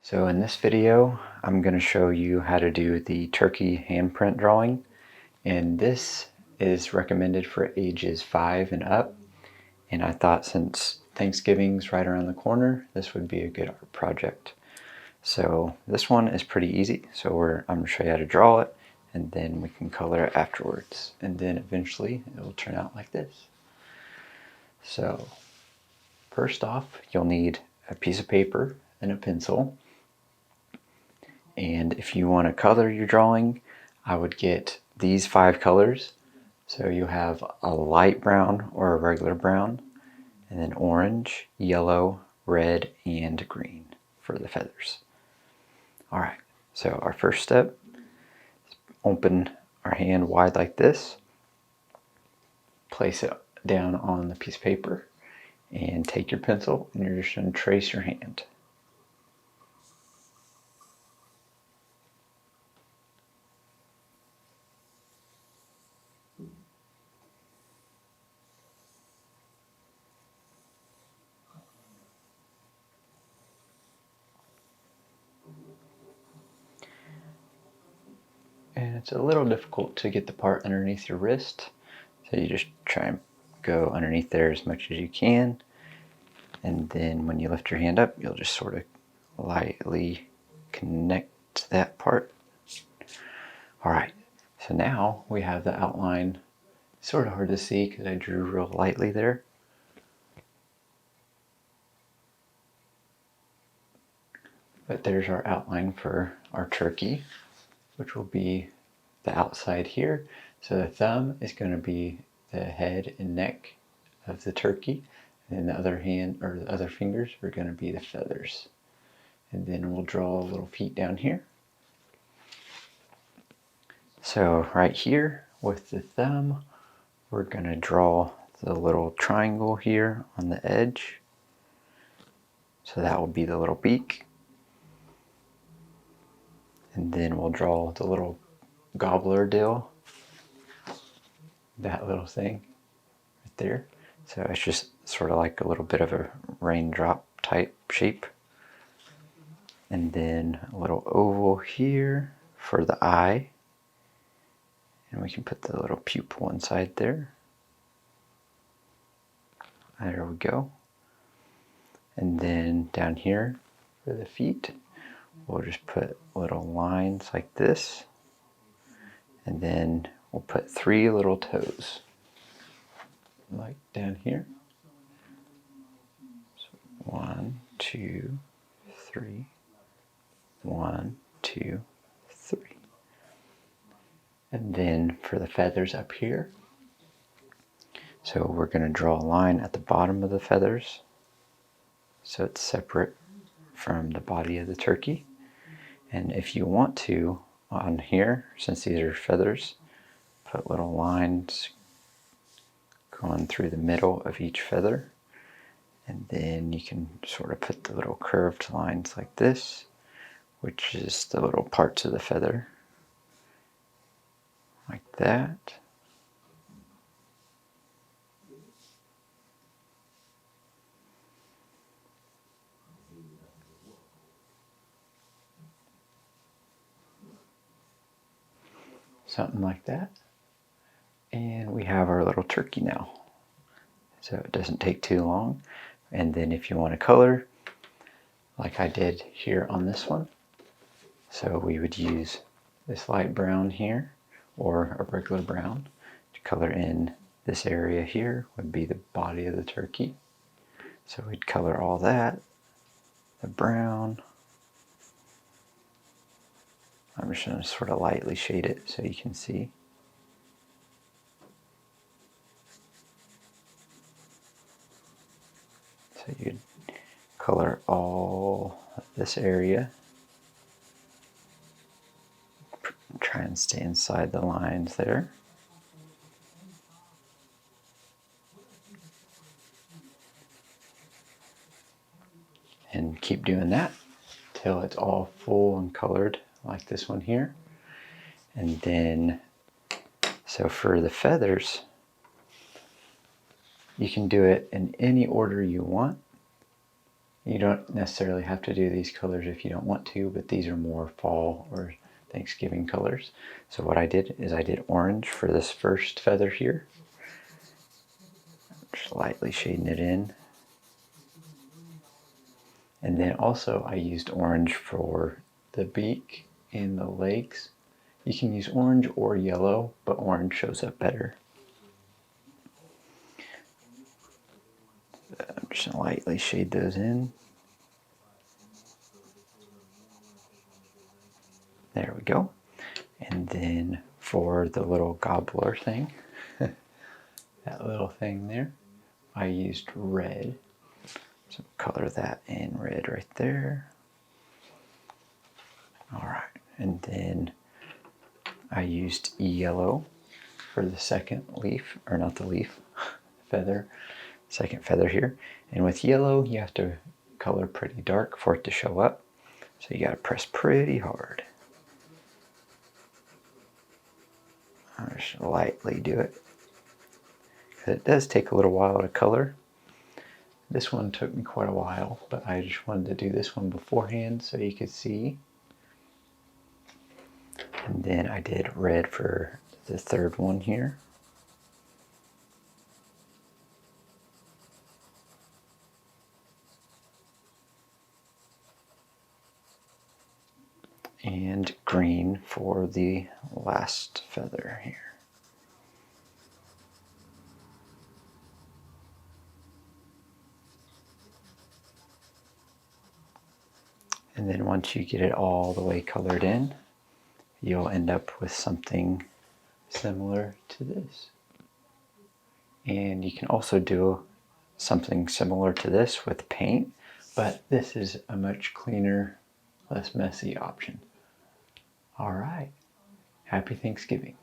So in this video, I'm going to show you how to do the turkey handprint drawing. And this is recommended for ages 5 and up. And I thought since Thanksgiving's right around the corner, this would be a good art project. So this one is pretty easy. So I'm going to show you how to draw it, and then we can color it afterwards. And then eventually it will turn out like this. So first off, you'll need a piece of paper and a pencil. And if you want to color your drawing, I would get these 5 colors. So you have a light brown or a regular brown, and then orange, yellow, red, and green for the feathers. Alright, so our first step is open our hand wide like this, place it down on the piece of paper, and take your pencil and you're just going to trace your hand. And it's a little difficult to get the part underneath your wrist, so you just try and go underneath there as much as you can, and then when you lift your hand up, you'll just sort of lightly connect that part. Alright, so now we have the outline. It's sort of hard to see because I drew real lightly there. But there's our outline for our turkey, which will be the outside here. So the thumb is going to be the head and neck of the turkey, and the other hand or the other fingers are going to be the feathers. And then we'll draw little feet down here. So right here with the thumb, we're going to draw the little triangle here on the edge. So that will be the little beak. And then we'll draw the little gobbler dill, that little thing right there. So it's just sort of like a little bit of a raindrop type shape. And then a little oval here for the eye. And we can put the little pupil inside there. There we go. And then down here for the feet, we'll just put little lines like this. And then we'll put 3 little toes, like down here. So 1, 2, 3. 1, 2, 3. And then for the feathers up here, so we're going to draw a line at the bottom of the feathers, so it's separate from the body of the turkey. And if you want to, on here, since these are feathers, put little lines going through the middle of each feather. And then you can sort of put the little curved lines like this, which is the little parts of the feather, like that. Something like that. And we have our little turkey now. So it doesn't take too long. And then if you want to color, like I did here on this one, so we would use this light brown here, or a regular brown, to color in this area here would be the body of the turkey. So we'd color all that, the brown. I'm just going to sort of lightly shade it so you can see. So you'd color all of this area. Try and stay inside the lines there. And keep doing that till it's all full and colored like this one here. And then, so for the feathers, you can do it in any order you want. You don't necessarily have to do these colors if you don't want to, but these are more fall or Thanksgiving colors. So what I did is I did orange for this first feather here. Just lightly shading it in. And then also I used orange for the beak and the legs. You can use orange or yellow, but orange shows up better. I'm just going to lightly shade those in. There we go. And then for the little gobbler thing, that little thing there, I used red. So color that in red right there. All right, and then I used yellow for the second leaf, or not the leaf, feather, second feather here. And with yellow, you have to color pretty dark for it to show up. So you gotta press pretty hard. I'll just lightly do it, because it does take a little while to color. This one took me quite a while, but I just wanted to do this one beforehand so you could see. And then I did red for the third one here. And green for the last feather here. And then once you get it all the way colored in, you'll end up with something similar to this. And you can also do something similar to this with paint, but this is a much cleaner, less messy option. All right, happy Thanksgiving.